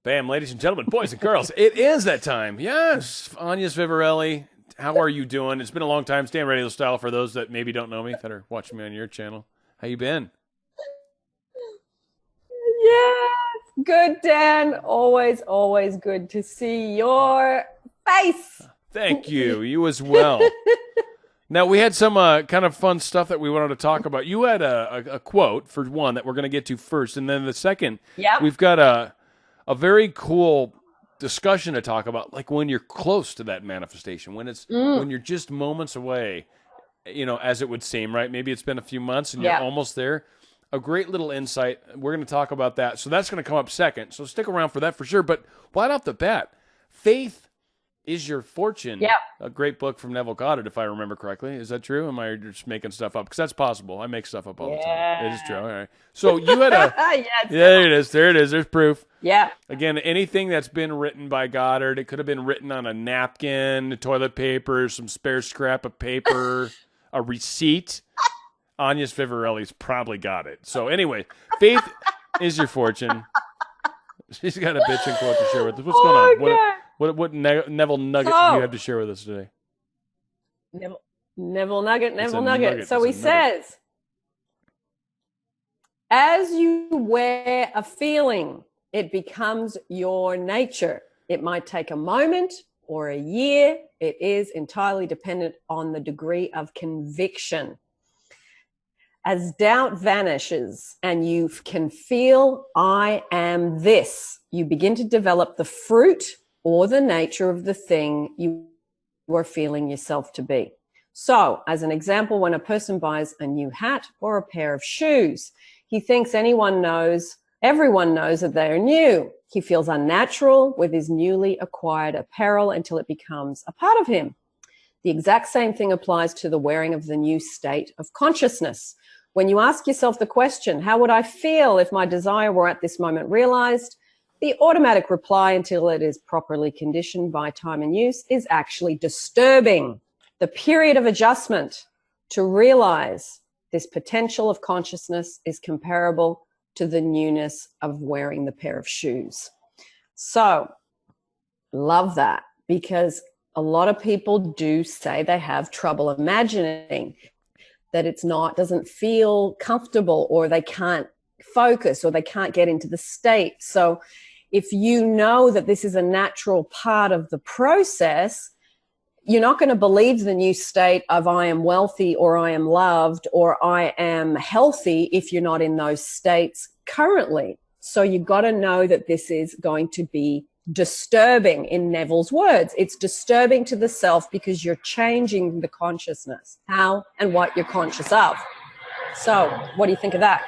Bam, ladies and gentlemen, boys and girls, it is that time. Yes, Agnes Vivarelli, how are you doing? It's been a long time. Stay on RadioStyle for those that maybe don't know me, that are watching me on your channel. How you been? Yes, good, Dan. Always good to see your face. Thank you. You as well. Now, we had some kind of fun stuff that we wanted to talk about. You had a quote, for one, that we're going to get to first. And then the second, we've got a very cool discussion to talk about, like when you're close to that manifestation, when it's when you're just moments away, you know, as it would seem, right? Maybe it's been a few months and you're almost there. A great little insight. We're going to talk about that. So that's going to come up second. So stick around for that for sure. But right off the bat, Faith is Your Fortune. Yeah. A great book from Neville Goddard, if I remember correctly. Is that true? Am I just making stuff up? Because that's possible. I make stuff up all the time. It is true. All right. So you had a... There it is. There it is. There's proof. Yeah. Again, anything that's been written by Goddard, it could have been written on a napkin, toilet paper, some spare scrap of paper, a receipt. Agnes Vivarelli's probably got it. So anyway, Faith is Your Fortune. She's got a bitchin' quote to share with us. What's going on? What Neville Nugget do you have to share with us today? Neville Nugget. So he says, as you wear a feeling, it becomes your nature. It might take a moment or a year. It is entirely dependent on the degree of conviction. As doubt vanishes and you can feel, I am this, you begin to develop the fruit or the nature of the thing you are feeling yourself to be. So, as an example, when a person buys a new hat or a pair of shoes, he thinks everyone knows that they are new. He feels unnatural with his newly acquired apparel until it becomes a part of him. The exact same thing applies to the wearing of the new state of consciousness. When you ask yourself the question, how would I feel if my desire were at this moment realized? The automatic reply, until it is properly conditioned by time and use, is actually disturbing. The period of adjustment to realize this potential of consciousness is comparable to the newness of wearing the pair of shoes. So, love that, because a lot of people do say they have trouble imagining that doesn't feel comfortable, or they can't focus, or they can't get into the state. So if you know that this is a natural part of the process, you're not going to believe the new state of I am wealthy, or I am loved, or I am healthy if you're not in those states currently. So you've got to know that this is going to be disturbing, in Neville's words. It's disturbing to the self because you're changing the consciousness, how and what you're conscious of. So what do you think of that?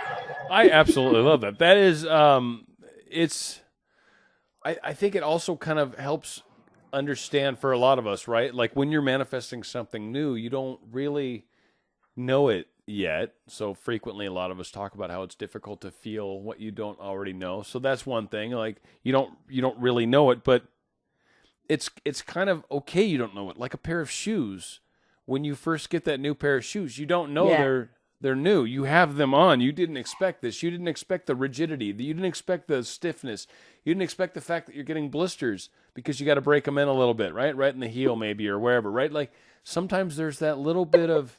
I absolutely love that. That is, I think it also kind of helps understand for a lot of us, right? Like when you're manifesting something new, you don't really know it yet. So frequently a lot of us talk about how it's difficult to feel what you don't already know. So that's one thing. Like you don't really know it, but it's kind of okay you don't know it. Like a pair of shoes. When you first get that new pair of shoes, you don't know they're new. You have them on. You didn't expect this. You didn't expect the rigidity. You didn't expect the stiffness. You didn't expect the fact that you're getting blisters because you got to break them in a little bit, right? Right in the heel maybe, or wherever, right? Like sometimes there's that little bit of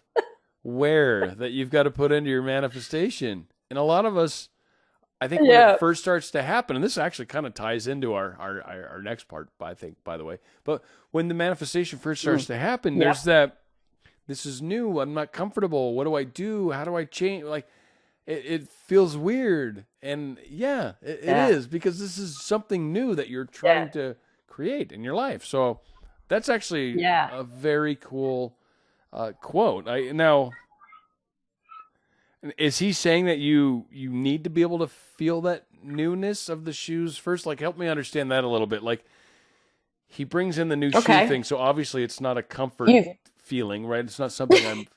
wear that you've got to put into your manifestation. And a lot of us, I think when it first starts to happen, and this actually kind of ties into our next part, I think, by the way, but when the manifestation first starts to happen, there's that, this is new, I'm not comfortable, what do I do, how do I change, like, it feels weird, and it is, because this is something new that you're trying to create in your life. So that's actually a very cool quote. Now, is he saying that you need to be able to feel that newness of the shoes first? Like, help me understand that a little bit. Like, he brings in the new shoe thing, so obviously it's not a comfort feeling, right? It's not something I'm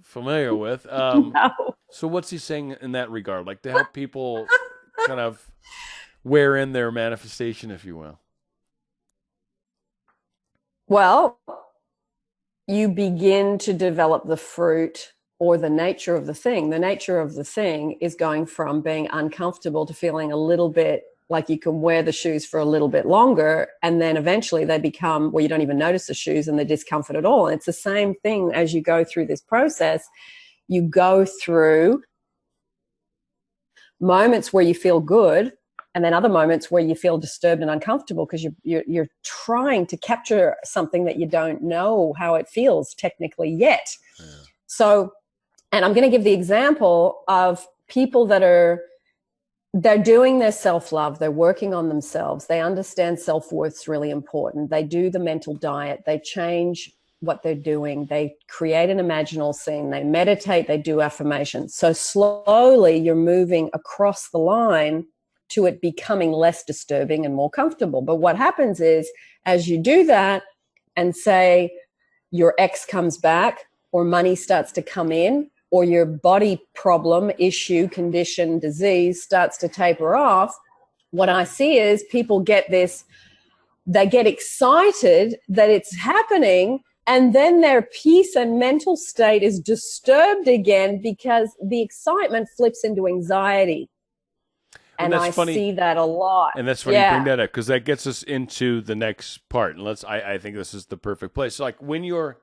familiar with. No. So what's he saying in that regard? Like, to help people kind of wear in their manifestation, if you will. Well, you begin to develop the fruit or the nature of the thing. The nature of the thing is going from being uncomfortable to feeling a little bit Like you can wear the shoes for a little bit longer, and then eventually they become, well, you don't even notice the shoes and the discomfort at all. And it's the same thing as you go through this process. You go through moments where you feel good, and then other moments where you feel disturbed and uncomfortable because you're trying to capture something that you don't know how it feels technically yet. Yeah. So, and I'm going to give the example of people that they're doing their self-love, they're working on themselves, they understand self-worth's really important, they do the mental diet, they change what they're doing, they create an imaginal scene, they meditate, they do affirmations. So slowly you're moving across the line to it becoming less disturbing and more comfortable. But what happens is, as you do that and say your ex comes back, or money starts to come in, or your body problem, issue, condition, disease starts to taper off, what I see is people get this, they get excited that it's happening, and then their peace and mental state is disturbed again because the excitement flips into anxiety. And I see that a lot. And that's funny you bring that up, because that gets us into the next part. And I think this is the perfect place. Like when you're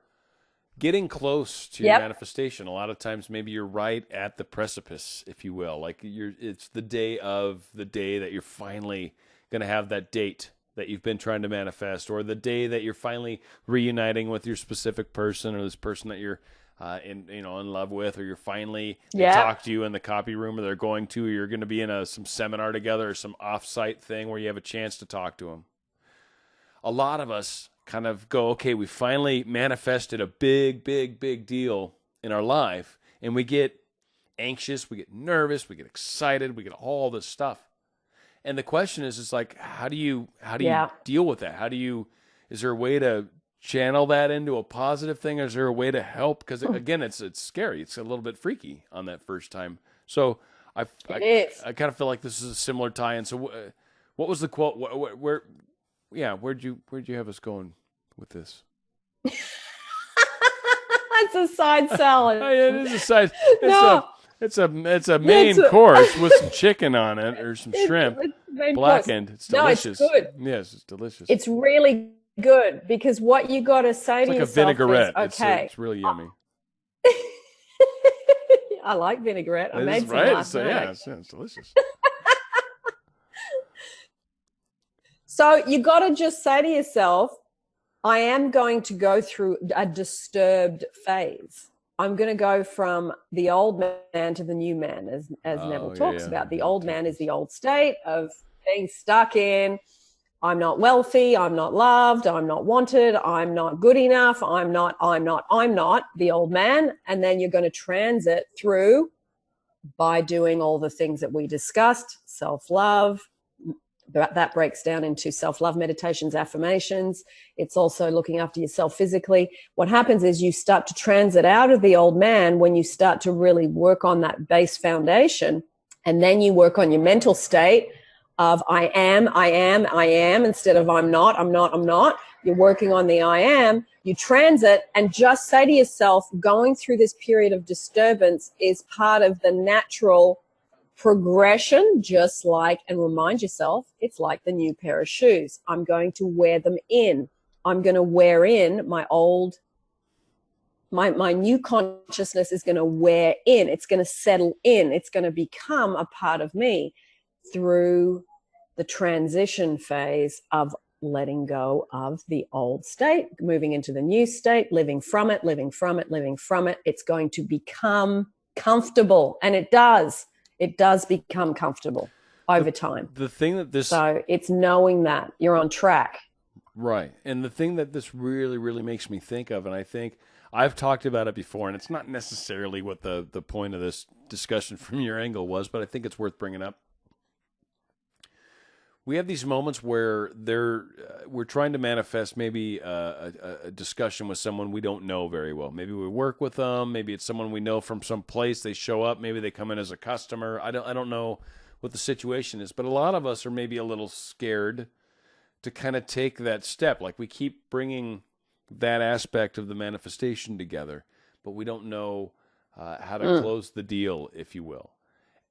getting close to your manifestation, a lot of times maybe you're right at the precipice, if you will. Like it's the day that you're finally going to have that date that you've been trying to manifest, or the day that you're finally reuniting with your specific person, or this person that you're in love with, or you're finally they talk to you in the copy room, or they're going to, or you're going to be in some seminar together, or some off-site thing where you have a chance to talk to them. A lot of us kind of go, okay, we finally manifested a big, big, big deal in our life, and we get anxious, we get nervous, we get excited, we get all this stuff. And the question is like, how do you deal with that? Is there a way to channel that into a positive thing? Is there a way to help? Because again, it's scary. It's a little bit freaky on that first time. So I kind of feel like this is a similar tie-in. So what was the quote? Where'd you have us going with this? It's a side salad. It is a side. It's a main course with some chicken on it, or some shrimp, blackened. It's delicious. No, it's good. Yes, it's delicious. It's really good, because what you got to say to yourself is, like a vinaigrette. Okay, it's really yummy. I like vinaigrette. I made some last night. Yeah, it's delicious. So you got to just say to yourself, I am going to go through a disturbed phase. I'm going to go from the old man to the new man, as Neville talks about. The old man is the old state of being stuck in, I'm not wealthy, I'm not loved, I'm not wanted, I'm not good enough, I'm not, the old man. And then you're going to transit through by doing all the things that we discussed, self-love. That breaks down into self-love meditations, affirmations. It's also looking after yourself physically. What happens is you start to transit out of the old man when you start to really work on that base foundation. And then you work on your mental state of I am, instead of I'm not. You're working on the I am. You transit, and just say to yourself, going through this period of disturbance is part of the natural progression, just like, and remind yourself, it's like the new pair of shoes. I'm going to wear them in. I'm going to wear in my old, my new consciousness is going to wear in. It's going to settle in. It's going to become a part of me through the transition phase of letting go of the old state, moving into the new state, living from it. It's going to become comfortable, and it does. It does become comfortable over time. The thing that so it's knowing that you're on track. Right. And the thing that this really, really makes me think of, and I think I've talked about it before, and it's not necessarily what the point of this discussion from your angle was, but I think it's worth bringing up. We have these moments where we're trying to manifest maybe a discussion with someone we don't know very well. Maybe we work with them. Maybe it's someone we know from some place. They show up. Maybe they come in as a customer. I don't know what the situation is, but a lot of us are maybe a little scared to kind of take that step. Like we keep bringing that aspect of the manifestation together, but we don't know how to close the deal, if you will.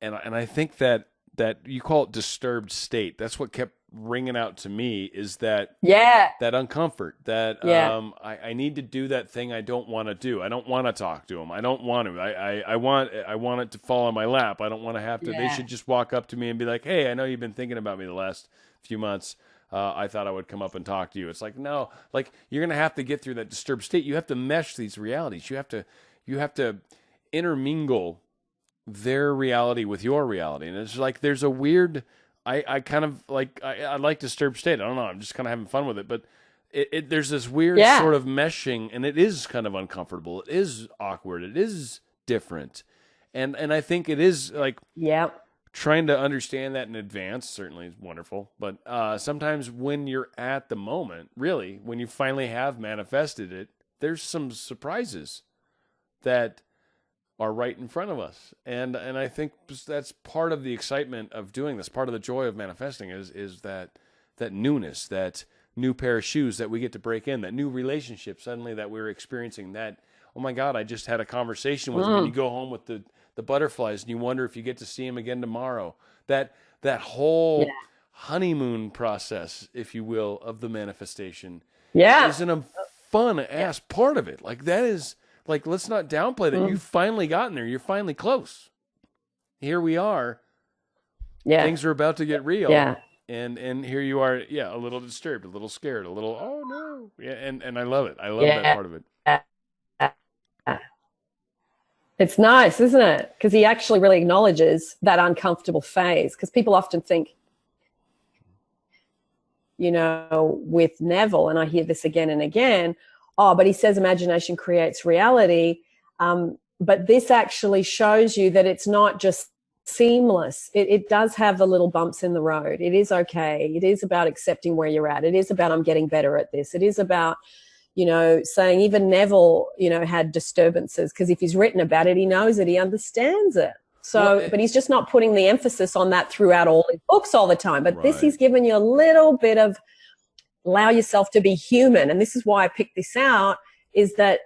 And I think that that you call it disturbed state. That's what kept ringing out to me, is that that uncomfort, that I need to do that thing I don't want to do. I don't want to talk to them. I don't want to. I want it to fall on my lap. I don't want to have to. They should just walk up to me and be like, "Hey, I know you've been thinking about me the last few months. I thought I would come up and talk to you." It's like, no, like you're going to have to get through that disturbed state. You have to mesh these realities. You have to intermingle their reality with your reality. And it's like, there's a weird, I kind of like, I like disturbed state. I don't know. I'm just kind of having fun with it, but there's this weird sort of meshing, and it is kind of uncomfortable. It is awkward. It is different. And I think it is like, trying to understand that in advance certainly is wonderful. But sometimes when you're at the moment, really, when you finally have manifested it, there's some surprises that are right in front of us. And I think that's part of the excitement of doing this. Part of the joy of manifesting is that newness, that new pair of shoes that we get to break in, that new relationship suddenly that we're experiencing, that, oh my God, I just had a conversation with him, and you go home with the butterflies and you wonder if you get to see him again tomorrow. That whole honeymoon process, if you will, of the manifestation isn't a fun ass part of it. Like that is, like, let's not downplay that. You've finally gotten there. You're finally close. Here we are. Yeah. Things are about to get real. Yeah. And here you are, a little disturbed, a little scared, a little, oh no. Yeah, and I love it. I love that part of it. It's nice, isn't it? Because he actually really acknowledges that uncomfortable phase. Because people often think, with Neville, and I hear this again and again, but he says imagination creates reality. But this actually shows you that it's not just seamless. It does have the little bumps in the road. It is okay. It is about accepting where you're at. It is about, I'm getting better at this. It is about, saying even Neville, had disturbances, because if he's written about it, he knows it, he understands it. So, but he's just not putting the emphasis on that throughout all his books all the time. But this, he's given you a little bit of, allow yourself to be human. And this is why I picked this out, is that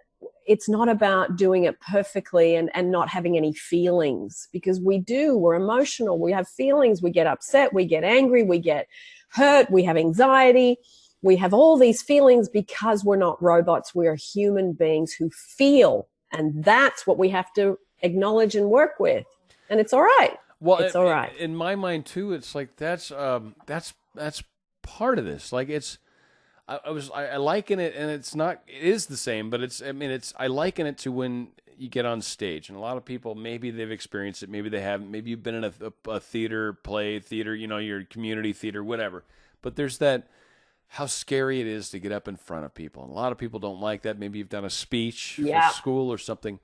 it's not about doing it perfectly and not having any feelings, because we're emotional. We have feelings. We get upset. We get angry. We get hurt. We have anxiety. We have all these feelings because we're not robots. We are human beings who feel. And that's what we have to acknowledge and work with. And it's all right. Well, it's all right. In my mind too, it's like, that's part of this. Like I liken it, and it is the same, but I liken it to when you get on stage, and a lot of people, maybe they've experienced it, maybe they haven't, maybe you've been in a theater, your community theater, whatever. But there's that, how scary it is to get up in front of people. And a lot of people don't like that. Maybe you've done a speech for school or something,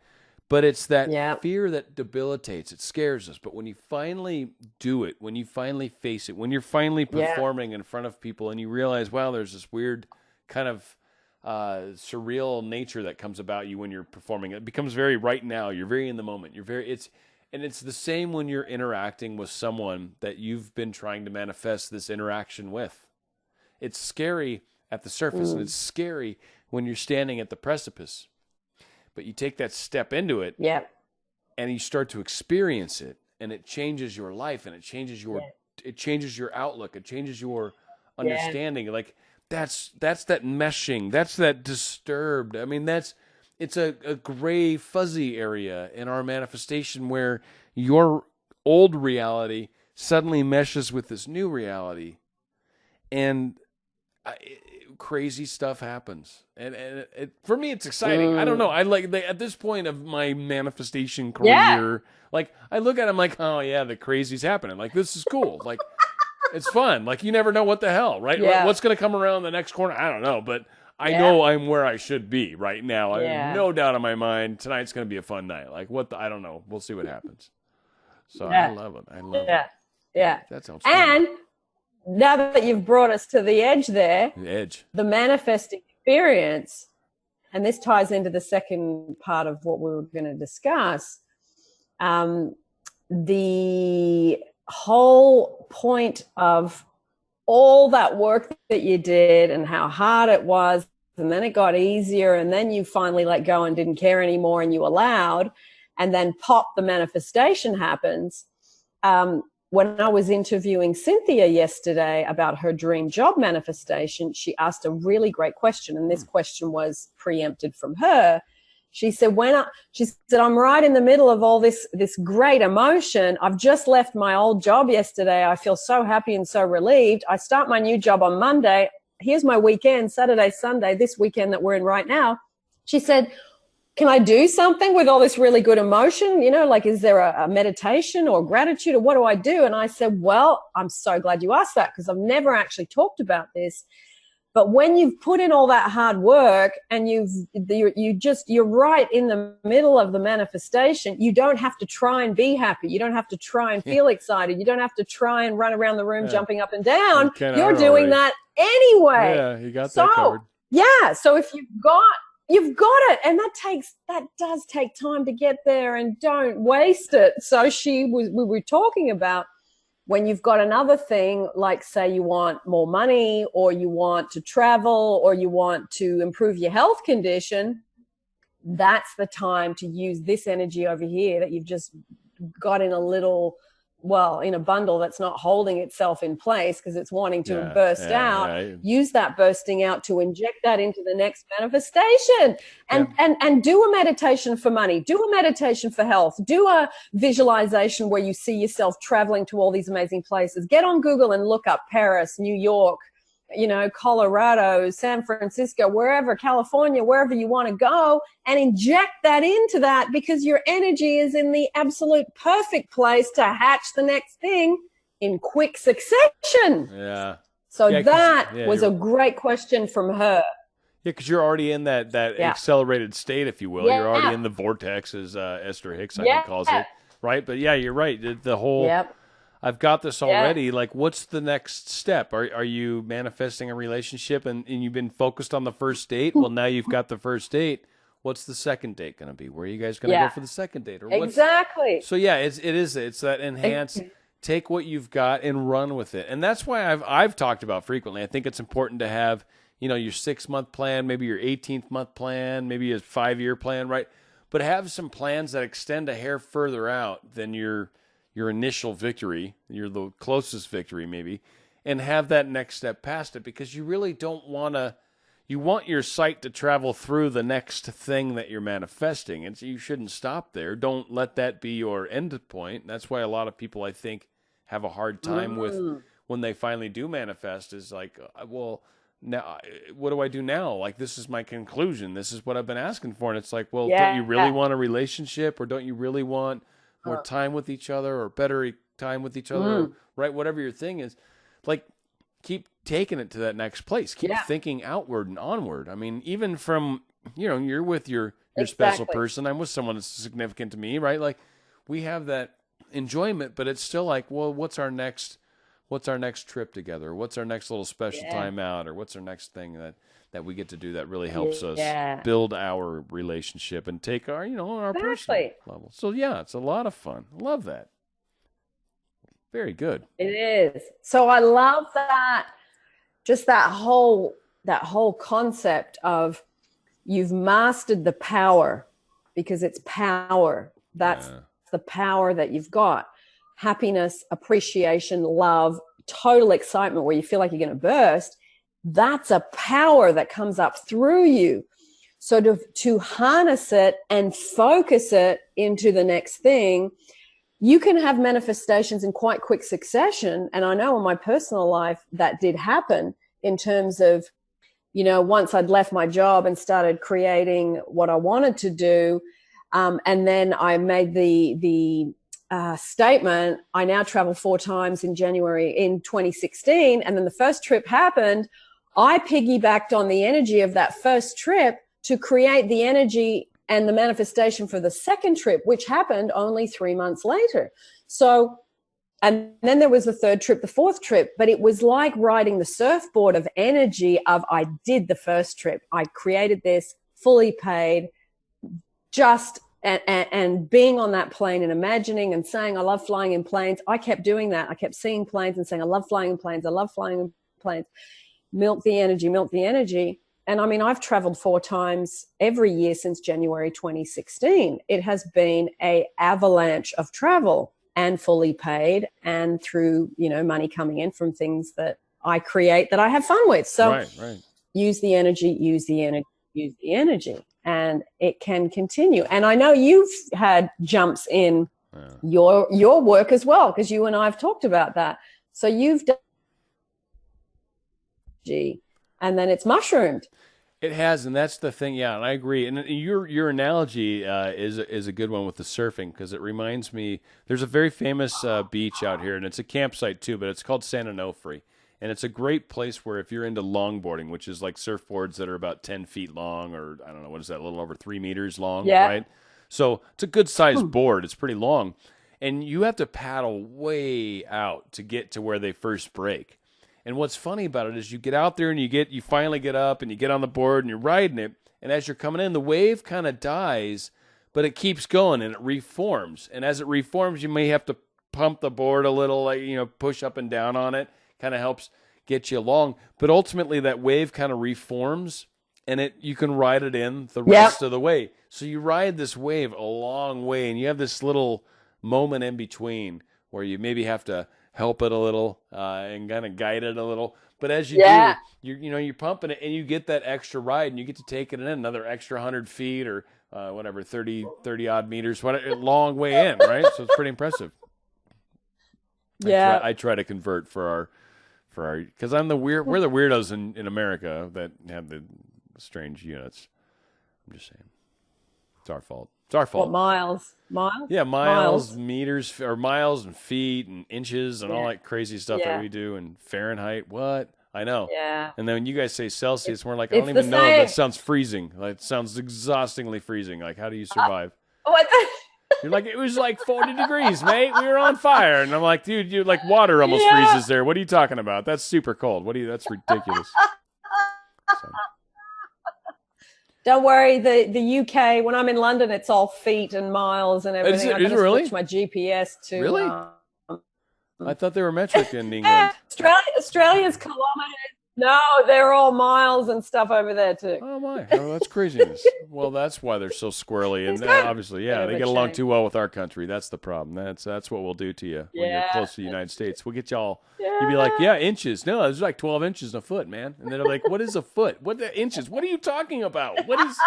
but it's that fear that debilitates. It scares us. But when you finally do it, when you finally face it, when you're finally performing in front of people, and you realize, wow, there's this weird kind of surreal nature that comes about you when you're performing. It becomes very right now. You're very in the moment. And it's the same when you're interacting with someone that you've been trying to manifest this interaction with. It's scary at the surface, and it's scary when you're standing at the precipice. But you take that step into it, and you start to experience it, and it changes your life, and it changes your outlook, it changes your understanding. Like that's that meshing, that's that disturbed. I mean, it's a gray, fuzzy area in our manifestation where your old reality suddenly meshes with this new reality, and crazy stuff happens, and for me it's exciting. I don't know, I like at this point of my manifestation career, like I look at it, I'm like, oh yeah, the crazy's happening, like this is cool. Like it's fun, like you never know what the hell, right? What's gonna come around the next corner, I don't know, but I know I'm where I should be right now. I have no doubt in my mind tonight's gonna be a fun night. Like I don't know, we'll see what happens. So I love it. That sounds and fun. Now that you've brought us to the edge there, the manifesting experience, and this ties into the second part of what we were going to discuss, the whole point of all that work that you did and how hard it was, and then it got easier, and then you finally let go and didn't care anymore, and you allowed, and then pop, the manifestation happens. when I was interviewing Cynthia yesterday about her dream job manifestation, she asked a really great question. And this question was preempted from her. She said, I'm right in the middle of all this great emotion. I've just left my old job yesterday. I feel so happy and so relieved. I start my new job on Monday. Here's my weekend, Saturday, Sunday, this weekend that we're in right now. She said, can I do something with all this really good emotion? You know, like, is there a meditation or gratitude, or what do I do? And I said, well, I'm so glad you asked that, because I've never actually talked about this. But when you've put in all that hard work and you're right in the middle of the manifestation, you don't have to try and be happy. You don't have to try and feel excited. You don't have to try and run around the room jumping up and down. You're doing that anyway. Yeah, you got that covered. Yeah, so if you've got it, and that does take time to get there, and don't waste it. So we were talking about, when you've got another thing, like say you want more money, or you want to travel, or you want to improve your health condition, that's the time to use this energy over here that you've just got in in a bundle that's not holding itself in place because it's wanting to burst out. Yeah. Use that bursting out to inject that into the next manifestation, and do a meditation for money, do a meditation for health, do a visualization where you see yourself traveling to all these amazing places. Get on Google and look up Paris, New York, Colorado, San Francisco, wherever, California, wherever you want to go, and inject that into that, because your energy is in the absolute perfect place to hatch the next thing in quick succession. Yeah. So that was a great question from her. Yeah, because you're already in that accelerated state, if you will. Yeah. You're already in the vortex, as Esther Hicks, I think, calls it. Right? But yeah, you're right. The whole... Yep. I've got this already. Yeah. Like, what's the next step? Are you manifesting a relationship and you've been focused on the first date? Well, now you've got the first date. What's the second date going to be? Where are you guys going to go for the second date? Or exactly. So yeah, it's that enhanced. Take what you've got and run with it, and that's why I've talked about frequently. I think it's important to have your 6-month plan, maybe your 18th month plan, maybe a 5-year plan, right? But have some plans that extend a hair further out than your initial victory, the closest victory maybe, and have that next step past it, because you really don't want to, you want your sight to travel through the next thing that you're manifesting, and so you shouldn't stop there. Don't let that be your end point. That's why a lot of people, I think, have a hard time with when they finally do manifest, is like, well, now what do I do now? Like, this is my conclusion. This is what I've been asking for. And it's like, well, don't you really want a relationship, or don't you really want more time with each other, or better time with each other, right? Whatever your thing is, like, keep taking it to that next place. Keep thinking outward and onward. I mean, even from, you're with your special person. I'm with someone that's significant to me, right? Like, we have that enjoyment, but it's still like, well, what's our next trip together? What's our next little special time out? Or what's our next thing that we get to do that really helps us build our relationship and take our, our personal level. So yeah, it's a lot of fun. I love that. Very good. It is. So I love that, just that whole concept of, you've mastered the power, because it's power. That's the power that you've got. Happiness, appreciation, love, total excitement where you feel like you're going to burst. That's a power that comes up through you. So to harness it and focus it into the next thing, you can have manifestations in quite quick succession. And I know in my personal life that did happen, in terms of, once I'd left my job and started creating what I wanted to do. And then I made the statement, I now travel 4 times in January in 2016. And then the first trip happened. I piggybacked on the energy of that first trip to create the energy and the manifestation for the second trip, which happened only 3 months later. So, and then there was the third trip, the fourth trip, but it was like riding the surfboard of energy of, I did the first trip. I created this, fully paid, and being on that plane and imagining and saying, I love flying in planes. I kept doing that. I kept seeing planes and saying, I love flying in planes. I love flying in planes. Milk the energy, milk the energy. And I mean, I've traveled 4 times every year since January 2016. It has been an avalanche of travel. and fully paid, and through, money coming in from things that I create that I have fun with. So right. use the energy, use the energy, use the energy, and it can continue. And I know you've had jumps in your work as well, because you and I have talked about that. So you've done and then it's mushroomed. It has, and that's the thing. Yeah, and I agree. And your analogy is a good one with the surfing, because it reminds me. There's a very famous beach out here, and it's a campsite too, but it's called San Onofre, and it's a great place where if you're into longboarding, which is like surfboards that are about 10 feet long, or I don't know, what is that, a little over 3 meters long, right? So it's a good sized board. It's pretty long, and you have to paddle way out to get to where they first break. And what's funny about it is you get out there and you finally get up and you get on the board and you're riding it. And as you're coming in, the wave kind of dies, but it keeps going and it reforms. And as it reforms, you may have to pump the board a little, like, push up and down on it. Kind of helps get you along. But ultimately, that wave kind of reforms, and you can ride it in the rest of the way. So you ride this wave a long way, and you have this little moment in between where you maybe have to help it a little and kind of guide it a little. But as you do, you're pumping it, and you get that extra ride, and you get to take it in another extra 100 feet or whatever, 30 odd meters, whatever, long way in, right? So it's pretty impressive. I try to convert for our, because we're the weirdos in America that have the strange units. I'm just saying, it's our fault. It's our fault. What, miles? Yeah, miles, meters, or miles and feet and inches and all that crazy stuff that we do, and Fahrenheit. What? I know. Yeah. And then when you guys say Celsius, we're like, I don't even know. That sounds freezing. Like, it sounds exhaustingly freezing. Like, how do you survive? What? You're like, it was like 40 degrees, mate. We were on fire. And I'm like, dude, you like water almost freezes there. What are you talking about? That's super cold. That's ridiculous. So. Don't worry, the UK, when I'm in London, it's all feet and miles and everything. Is it really? Switch my GPS to... Really? I thought they were metric in England. Australia's kilometers. No, they're all miles and stuff over there too. Oh my! Oh, that's craziness. Well, that's why they're so squirrely, and obviously, they get along too well with our country. That's the problem. That's what we'll do to you when you're close to the United States. We'll get y'all. You'll be like, inches. No, it's like 12 inches a foot, man. And then they're like, what is a foot? What the inches? What are you talking about? What is?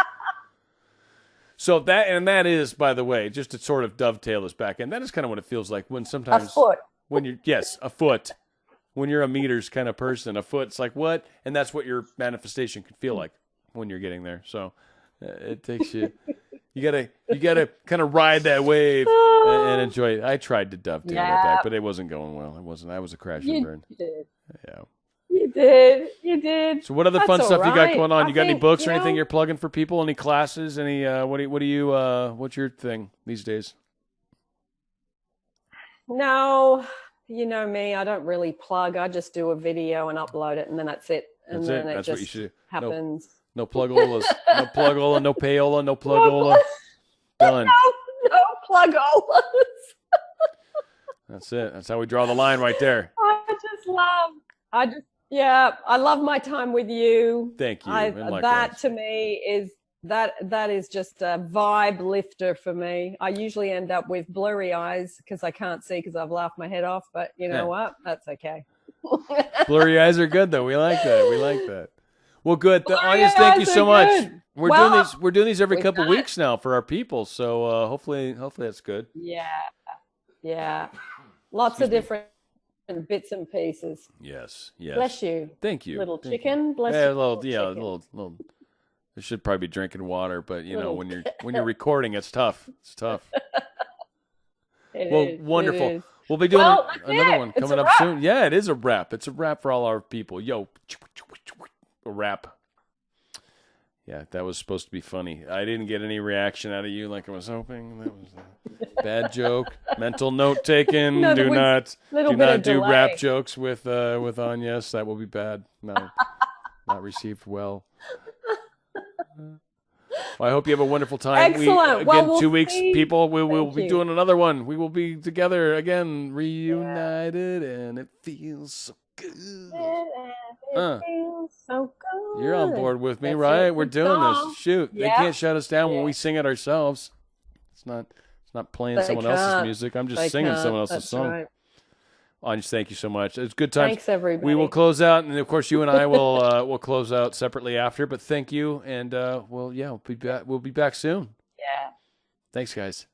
So that is, by the way, just to sort of dovetail this back in. That is kind of what it feels like when sometimes a foot. When you're a foot. When you're a meters kind of person, a foot's like what? And that's what your manifestation can feel like when you're getting there. So it takes you, you gotta kind of ride that wave and enjoy it. I tried to dovetail that back, but it wasn't going well. It wasn't. I was a crash and burn. You did. Yeah. You did. So what other fun stuff you got going on? You got any books or anything you're plugging for people? Any classes? Any what's your thing these days? No. You know me, I don't really plug. I just do a video and upload it, and then that's it. And then it that's just what you should do. Happens. No plug-olas. No plug-ola, no payola, no plug-ola. Done. No plug-olas. That's it. That's how we draw the line right there. I love my time with you. Thank you. That to me is that is just a vibe lifter for me. I usually end up with blurry eyes because I can't see because I've laughed my head off, but you know what? That's okay. Blurry eyes are good though. We like that. Well, good. Agnes, thank you so much. We're doing these every couple weeks now for our people, so hopefully that's good. Yeah. Lots of different bits and pieces. Yes. Bless you. Thank you. Little chicken. Bless you. A little. I should probably be drinking water, but when you're recording, it's tough. It's tough. Wonderful. It is. We'll be doing another one coming up soon. Yeah, it is a wrap. It's a wrap for all our people. Yo, a wrap. Yeah, that was supposed to be funny. I didn't get any reaction out of you like I was hoping. That was a bad joke. Mental note taken. Do not do rap jokes with Agnes. That will be bad. No, not received well. Well, I hope you have a wonderful time. Excellent. 2 weeks, people. We will be doing another one. We will be together again, reunited, and it feels so good. It feels so good. You're on board with me, right? We're doing this. Shoot, they can't shut us down when we sing it ourselves. It's not not playing They someone can't. else's music. I'm just They singing can't. someone else's That's song. right. Anya, thank you so much. It's good times. Thanks, everybody. We will close out, and of course, you and I will will close out separately after. But thank you, and we'll be back. We'll be back soon. Yeah. Thanks, guys.